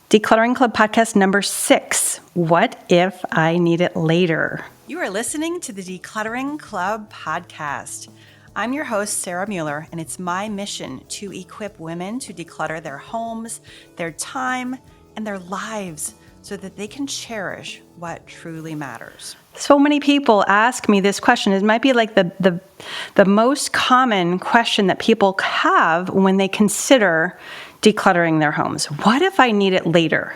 Decluttering Club podcast number 6. What if I need it later? You are listening to the Decluttering Club podcast. I'm your host, Sarah Mueller, and it's my mission to equip women to declutter their homes, their time, and their lives so that they can cherish what truly matters. So many people ask me this question. It might be like the most common question that people have when they consider decluttering their homes. What if I need it later?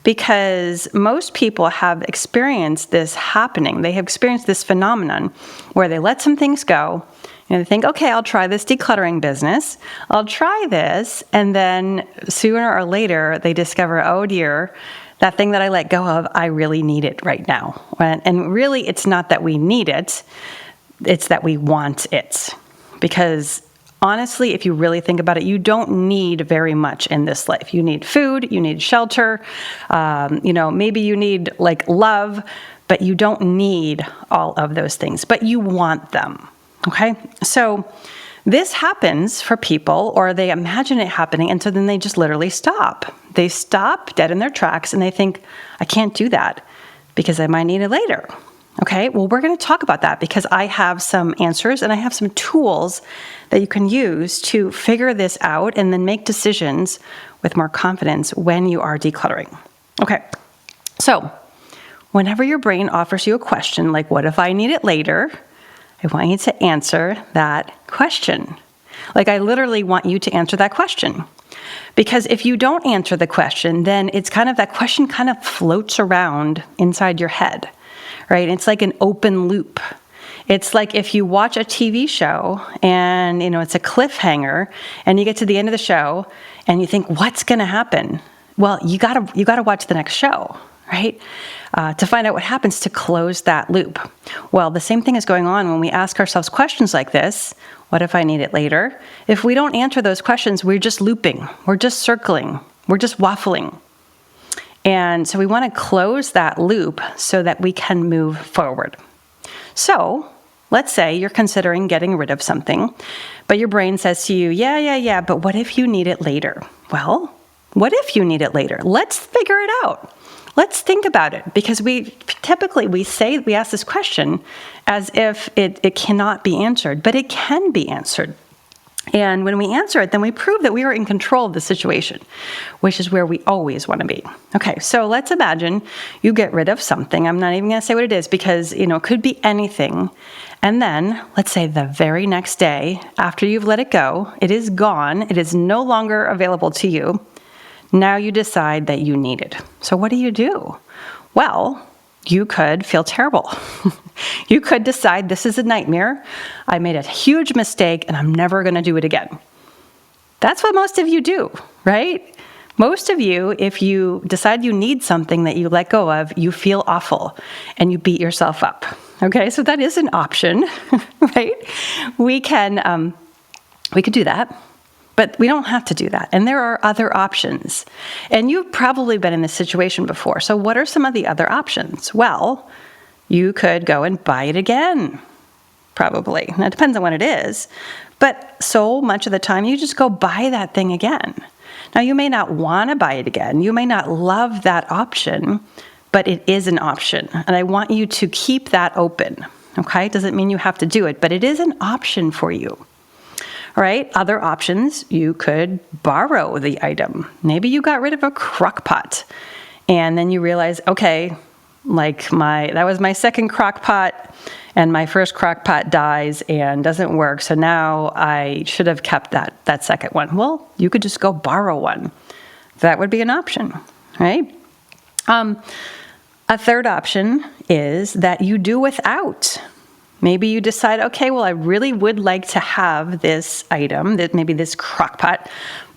Because most people have experienced this happening. They have experienced this phenomenon where they let some things go and they think, okay, I'll try this decluttering business. I'll try this. And then sooner or later, they discover, oh dear, that thing that I let go of, I really need it right now. And really, it's not that we need it. It's that we want it. Because honestly, if you really think about it, you don't need very much in this life. You need food, you need shelter, maybe you need love, but you don't need all of those things, but you want them, okay? So this happens for people, or they imagine it happening, and so then they just literally stop. They stop dead in their tracks, and they think, I can't do that because I might need it later. Okay, well, we're going to talk about that because I have some answers and I have some tools that you can use to figure this out and then make decisions with more confidence when you are decluttering. Okay, so whenever your brain offers you a question like, what if I need it later? I want you to answer that question. I literally want you to answer that question. Because if you don't answer the question, then it's that question kind of floats around inside your head. Right? It's like an open loop. It's like if you watch a TV show and, it's a cliffhanger and you get to the end of the show and you think, what's going to happen? Well, you gotta watch the next show, right? To find out what happens to close that loop. Well, the same thing is going on when we ask ourselves questions like this. What if I need it later? If we don't answer those questions, we're just looping. We're just circling. We're just waffling. And so we want to close that loop so that we can move forward. So let's say you're considering getting rid of something, but your brain says to you, yeah, but what if you need it later? Well, what if you need it later? Let's figure it out. Let's think about it, because we ask this question as if it cannot be answered, but it can be answered. And when we answer it, then we prove that we are in control of the situation, which is where we always want to be. Okay, so let's imagine you get rid of something. I'm not even going to say what it is because, it could be anything. And then, let's say the very next day, after you've let it go, it is gone. It is no longer available to you. Now you decide that you need it. So what do? Well, you could feel terrible. You could decide this is a nightmare. I made a huge mistake and I'm never going to do it again. That's what most of you do, right? Most of you, if you decide you need something that you let go of, you feel awful and you beat yourself up. Okay, so that is an option, right? We could do that. But we don't have to do that. And there are other options. And you've probably been in this situation before. So what are some of the other options? Well, you could go and buy it again, probably. Now, it depends on what it is. But so much of the time, you just go buy that thing again. Now, you may not want to buy it again. You may not love that option, but it is an option. And I want you to keep that open, okay? Doesn't mean you have to do it, but it is an option for you. All right, other options, you could borrow the item. Maybe you got rid of a crock pot and then you realize, okay, that was my second crock pot and my first crock pot dies and doesn't work. So now I should have kept that second one. Well, you could just go borrow one. That would be an option, right? A third option is that you do without. Maybe you decide, okay, well, I really would like to have this item, maybe this crock pot,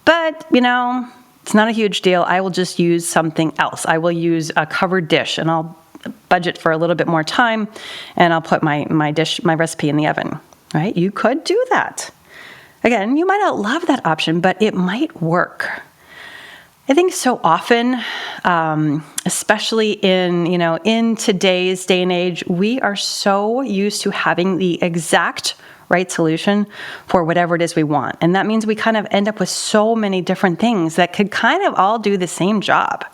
but, it's not a huge deal. I will just use something else. I will use a covered dish, and I'll budget for a little bit more time, and I'll put my recipe in the oven, right? You could do that. Again, you might not love that option, but it might work. I think so often, especially in today's day and age, we are so used to having the exact right solution for whatever it is we want. And that means we kind of end up with so many different things that could kind of all do the same job.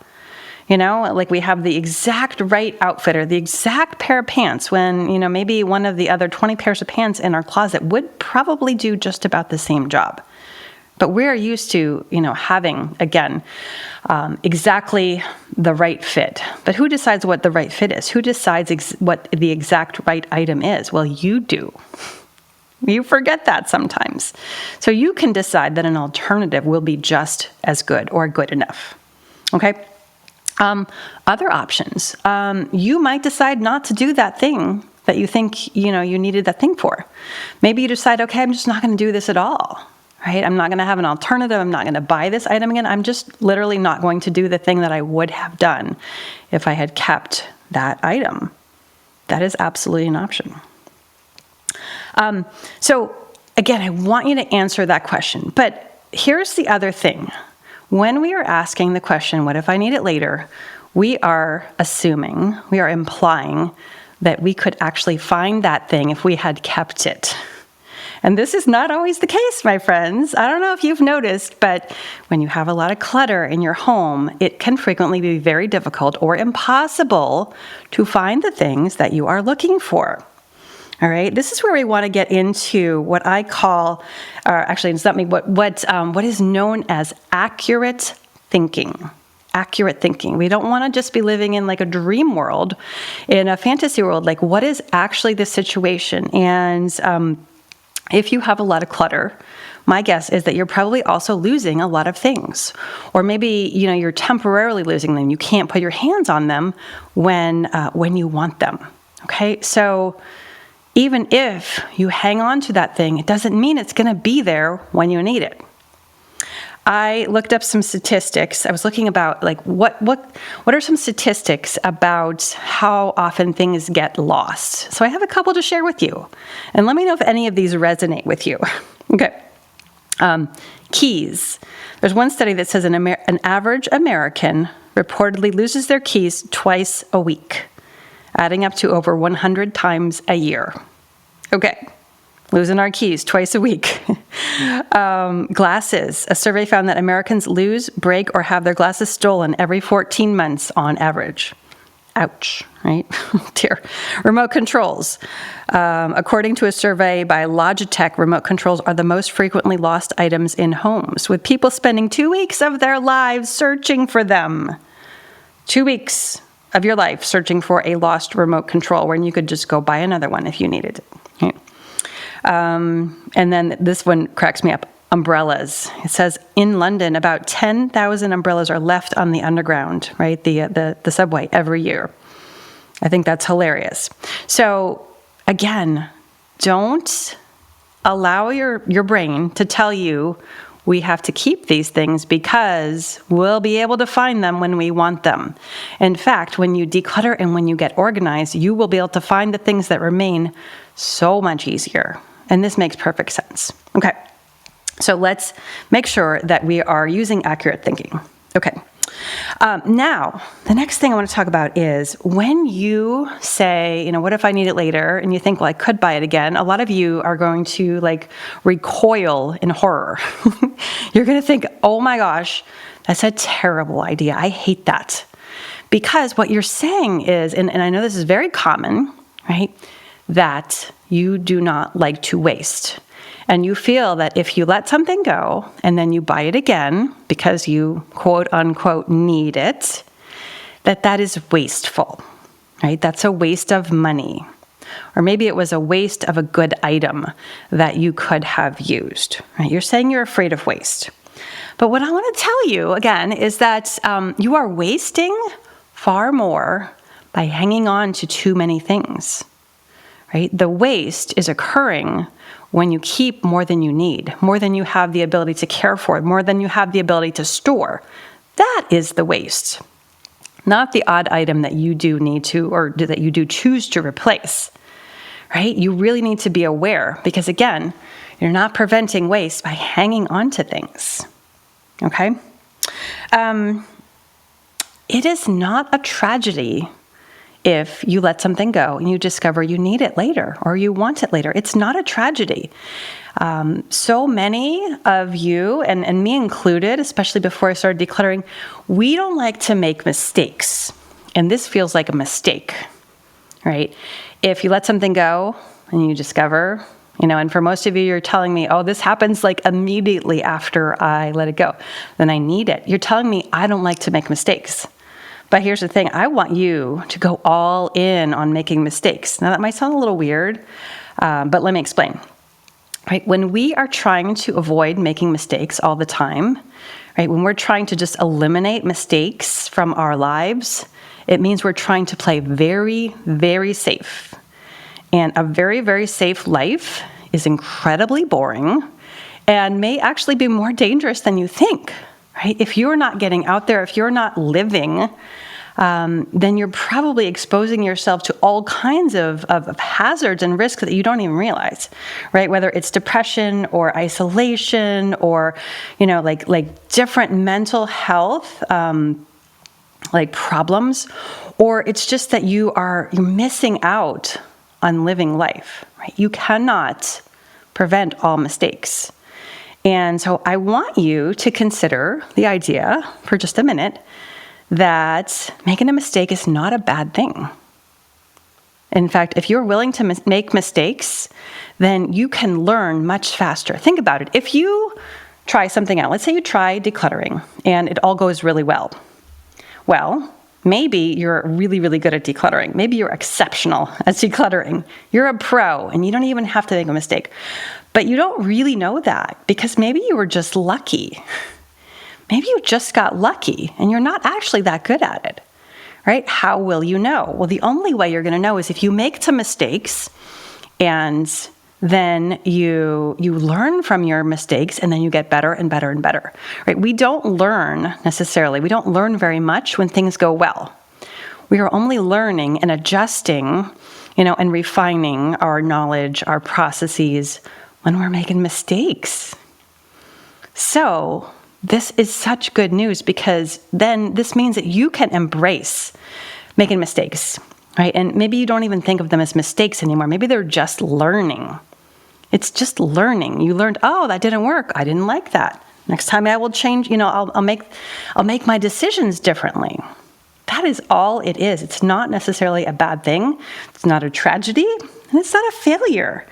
Like we have the exact right outfit or the exact pair of pants when, maybe one of the other 20 pairs of pants in our closet would probably do just about the same job. But we're used to, having, again, exactly the right fit. But who decides what the right fit is? Who decides what the exact right item is? Well, you do. You forget that sometimes. So you can decide that an alternative will be just as good or good enough. Okay? Other options. You might decide not to do that thing that you think, you needed that thing for. Maybe you decide, okay, I'm just not going to do this at all. Right? I'm not going to have an alternative. I'm not going to buy this item again. I'm just literally not going to do the thing that I would have done if I had kept that item. That is absolutely an option. So again, I want you to answer that question. But here's the other thing. When we are asking the question, what if I need it later? We are implying that we could actually find that thing if we had kept it. And this is not always the case, my friends. I don't know if you've noticed, but when you have a lot of clutter in your home, it can frequently be very difficult or impossible to find the things that you are looking for. All right, this is where we want to get into what I call, or actually, it's not me, what is known as accurate thinking. Accurate thinking. We don't want to just be living in like a dream world, in a fantasy world. Like, what is actually the situation? And if you have a lot of clutter, my guess is that you're probably also losing a lot of things. Or maybe, you're temporarily losing them. You can't put your hands on them when you want them. Okay, so even if you hang on to that thing, it doesn't mean it's going to be there when you need it. I looked up some statistics. I was looking about like what are some statistics about how often things get lost. So I have a couple to share with you, and let me know if any of these resonate with you. Okay, keys. There's one study that says an average American reportedly loses their keys twice a week, adding up to over 100 times a year. Okay. Losing our keys twice a week. Glasses. A survey found that Americans lose, break, or have their glasses stolen every 14 months on average. Ouch, right? Dear. Remote controls. According to a survey by Logitech, remote controls are the most frequently lost items in homes, with people spending 2 weeks of their lives searching for them. 2 weeks of your life searching for a lost remote control when you could just go buy another one if you needed it. Okay. And then this one cracks me up. Umbrellas. It says in London, about 10,000 umbrellas are left on the underground, right? The subway every year. I think that's hilarious. So again, don't allow your brain to tell you we have to keep these things because we'll be able to find them when we want them. In fact, when you declutter and when you get organized, you will be able to find the things that remain so much easier. And this makes perfect sense. Okay, so let's make sure that we are using accurate thinking. Okay, now the next thing I want to talk about is when you say, what if I need it later? And you think, well, I could buy it again. A lot of you are going to recoil in horror. You're going to think, oh my gosh, that's a terrible idea. I hate that. Because what you're saying is, and I know this is very common, right? That you do not like to waste. And you feel that if you let something go and then you buy it again because you quote unquote need it, that is wasteful, right? That's a waste of money. Or maybe it was a waste of a good item that you could have used, right? You're saying you're afraid of waste. But what I want to tell you again is that you are wasting far more by hanging on to too many things. Right? The waste is occurring when you keep more than you need, more than you have the ability to care for, more than you have the ability to store. That is the waste, not the odd item that you do need to or that you do choose to replace. Right? You really need to be aware because, again, you're not preventing waste by hanging on to things. Okay? It is not a tragedy if you let something go and you discover you need it later or you want it later. It's not a tragedy. So many of you, and me included, especially before I started decluttering, we don't like to make mistakes. And this feels like a mistake, right? If you let something go and you discover, and for most of you, you're telling me, oh, this happens like immediately after I let it go, then I need it. You're telling me I don't like to make mistakes. But here's the thing, I want you to go all in on making mistakes. Now that might sound a little weird, but let me explain. Right? When we are trying to avoid making mistakes all the time, right? When we're trying to just eliminate mistakes from our lives, it means we're trying to play very, very safe. And a very, very safe life is incredibly boring and may actually be more dangerous than you think, right? If you're not getting out there, if you're not living, then you're probably exposing yourself to all kinds of hazards and risks that you don't even realize, right? Whether it's depression or isolation or, like different mental health, like problems, or it's just that you're missing out on living life, right? You cannot prevent all mistakes. And so I want you to consider the idea for just a minute that making a mistake is not a bad thing. In fact, if you're willing to make mistakes, then you can learn much faster. Think about it. If you try something out, let's say you try decluttering and it all goes really well. Well, maybe you're really, really good at decluttering. Maybe you're exceptional at decluttering. You're a pro and you don't even have to make a mistake. But you don't really know that because maybe you were just lucky. Maybe you just got lucky and you're not actually that good at it, right? How will you know? Well, the only way you're going to know is if you make some mistakes and then you learn from your mistakes and then you get better and better and better, right? We don't learn very much when things go well. We are only learning and adjusting, and refining our knowledge, our processes when we're making mistakes. So this is such good news because then this means that you can embrace making mistakes, right? And maybe you don't even think of them as mistakes anymore. Maybe they're just learning. It's just learning. You learned, oh, that didn't work. I didn't like that. Next time I will change, I'll make my decisions differently. That is all it is. It's not necessarily a bad thing. It's not a tragedy, and it's not a failure.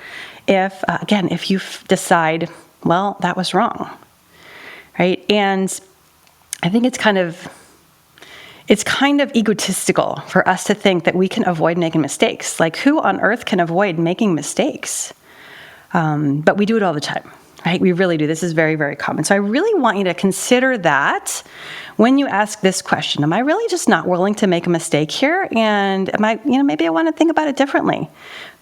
If you decide, well, that was wrong, right? And I think it's kind of egotistical for us to think that we can avoid making mistakes. Like, who on earth can avoid making mistakes? But we do it all the time, right? We really do. This is very, very common. So I really want you to consider that when you ask this question. Am I really just not willing to make a mistake here? And maybe I want to think about it differently.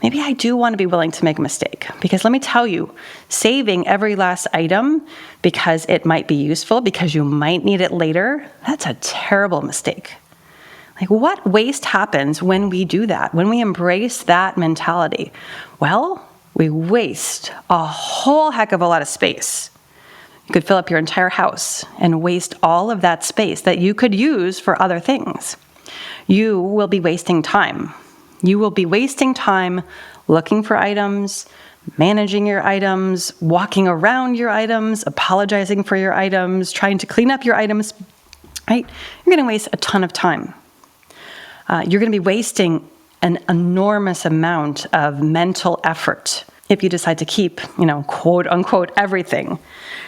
Maybe I do want to be willing to make a mistake. Because let me tell you, saving every last item because it might be useful, because you might need it later, that's a terrible mistake. Like, what waste happens when we do that, when we embrace that mentality? Well, we waste a whole heck of a lot of space. You could fill up your entire house and waste all of that space that you could use for other things. You will be wasting time. You will be wasting time looking for items, managing your items, walking around your items, apologizing for your items, trying to clean up your items, right? You're going to waste a ton of time. You're going to be wasting an enormous amount of mental effort if you decide to keep, quote unquote, everything,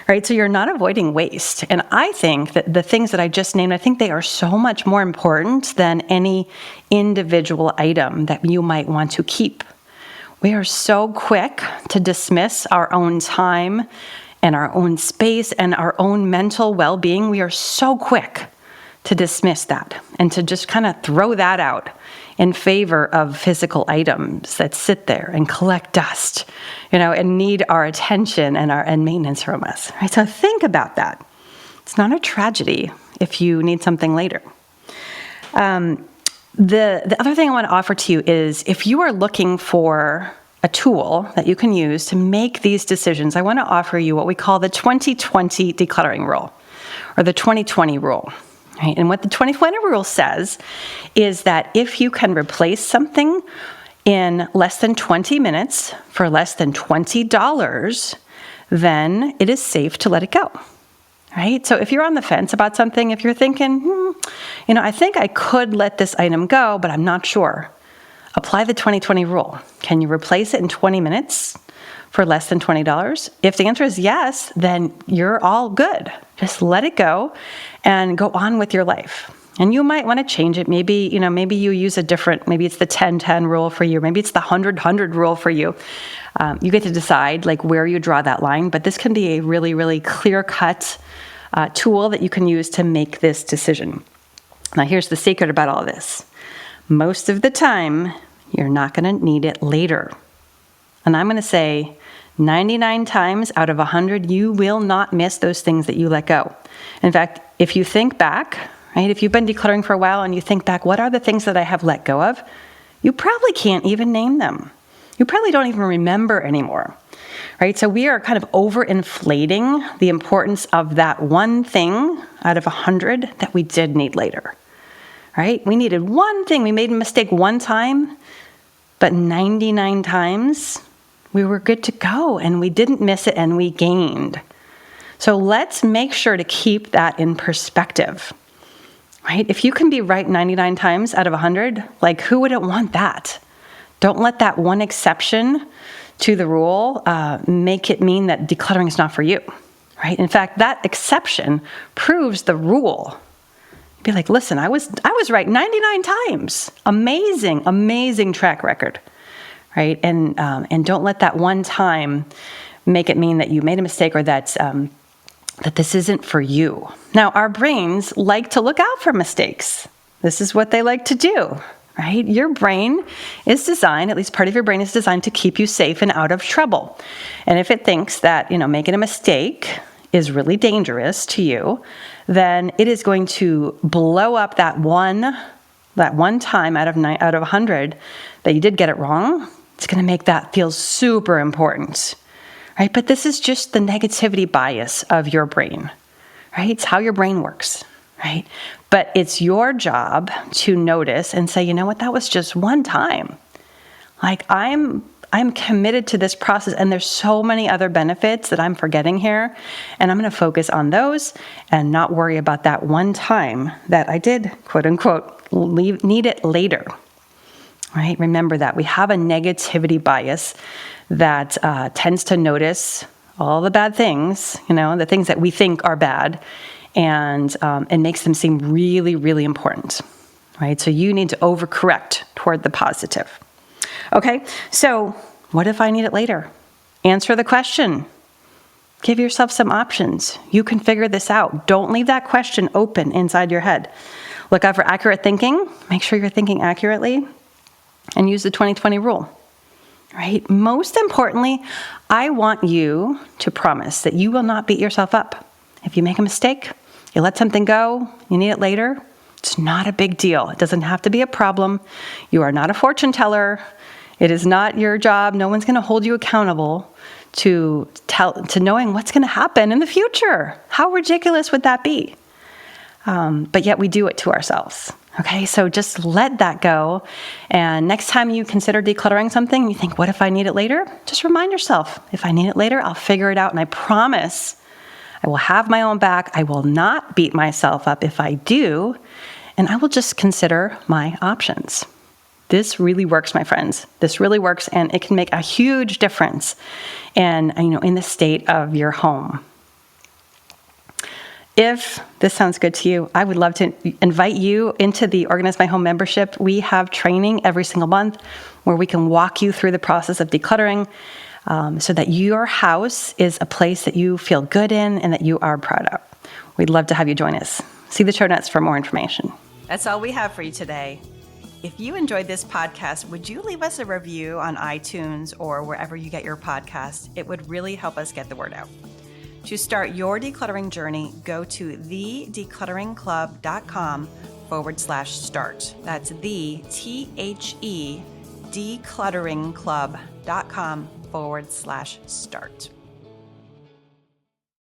right? So you're not avoiding waste. And I think that the things that I just named, I think they are so much more important than any individual item that you might want to keep. We are so quick to dismiss our own time and our own space and our own mental well-being. We are so quick to dismiss that and to just kind of throw that out in favor of physical items that sit there and collect dust, and need our attention and maintenance from us. Right? So think about that. It's not a tragedy if you need something later. The other thing I want to offer to you is if you are looking for a tool that you can use to make these decisions, I want to offer you what we call the 2020 decluttering rule, or the 2020 rule. right? And what the 20/20 rule says is that if you can replace something in less than 20 minutes for less than $20, then it is safe to let it go, right? So if you're on the fence about something, if you're thinking, I think I could let this item go, but I'm not sure, apply the 20/20 rule. Can you replace it in 20 minutes for less than $20? If the answer is yes, then you're all good. Just let it go and go on with your life. And you might want to change it. Maybe you use a different, maybe it's the 10/10 rule for you. Maybe it's the 100/100 rule for you. You get to decide where you draw that line, but this can be a really, really clear-cut tool that you can use to make this decision. Now, here's the secret about all this. Most of the time, you're not going to need it later. And I'm going to say 99 times out of 100, you will not miss those things that you let go. In fact, if you think back, right, if you've been decluttering for a while and you think back, what are the things that I have let go of? You probably can't even name them. You probably don't even remember anymore, right? So we are kind of overinflating the importance of that one thing out of 100 that we did need later, right? We needed one thing. We made a mistake one time, but 99 times we were good to go and we didn't miss it and we gained. So let's make sure to keep that in perspective, right? If you can be right 99 times out of 100, who wouldn't want that? Don't let that one exception to the rule make it mean that decluttering is not for you, right? In fact, that exception proves the rule. Be like, listen, I was right 99 times. Amazing, amazing track record, right? And don't let that one time make it mean that you made a mistake or that this isn't for you. Now, our brains like to look out for mistakes. This is what they like to do, right? Your brain is designed, at least part of your brain is designed to keep you safe and out of trouble. And if it thinks that, making a mistake is really dangerous to you, then it is going to blow up that one time out of 100 that you did get it wrong. It's going to make that feel super important, right? But this is just the negativity bias of your brain, right? It's how your brain works, right? But it's your job to notice and say, you know what, that was just one time. I'm committed to this process and there's so many other benefits that I'm forgetting here. And I'm going to focus on those and not worry about that one time that I did, quote unquote, need it later, right? Remember that we have a negativity bias that tends to notice all the bad things, the things that we think are bad and makes them seem really, really important, right? So you need to overcorrect toward the positive. Okay, so what if I need it later? Answer the question. Give yourself some options. You can figure this out. Don't leave that question open inside your head. Look out for accurate thinking. Make sure you're thinking accurately. And use the 20/20 rule, right? Most importantly, I want you to promise that you will not beat yourself up. If you make a mistake, you let something go, you need it later, it's not a big deal. It doesn't have to be a problem. You are not a fortune teller. It is not your job. No one's going to hold you accountable to knowing what's going to happen in the future. How ridiculous would that be? But yet we do it to ourselves. Okay, so just let that go. And next time you consider decluttering something and you think, what if I need it later? Just remind yourself, if I need it later, I'll figure it out. And I promise I will have my own back. I will not beat myself up if I do. And I will just consider my options. This really works, my friends. This really works, and it can make a huge difference in the state of your home. If this sounds good to you, I would love to invite you into the Organize My Home membership. We have training every single month where we can walk you through the process of decluttering so that your house is a place that you feel good in and that you are proud of. We'd love to have you join us. See the show notes for more information. That's all we have for you today. If you enjoyed this podcast, would you leave us a review on iTunes or wherever you get your podcast? It would really help us get the word out. To start your decluttering journey, go to thedeclutteringclub.com/start. That's declutteringclub.com/start.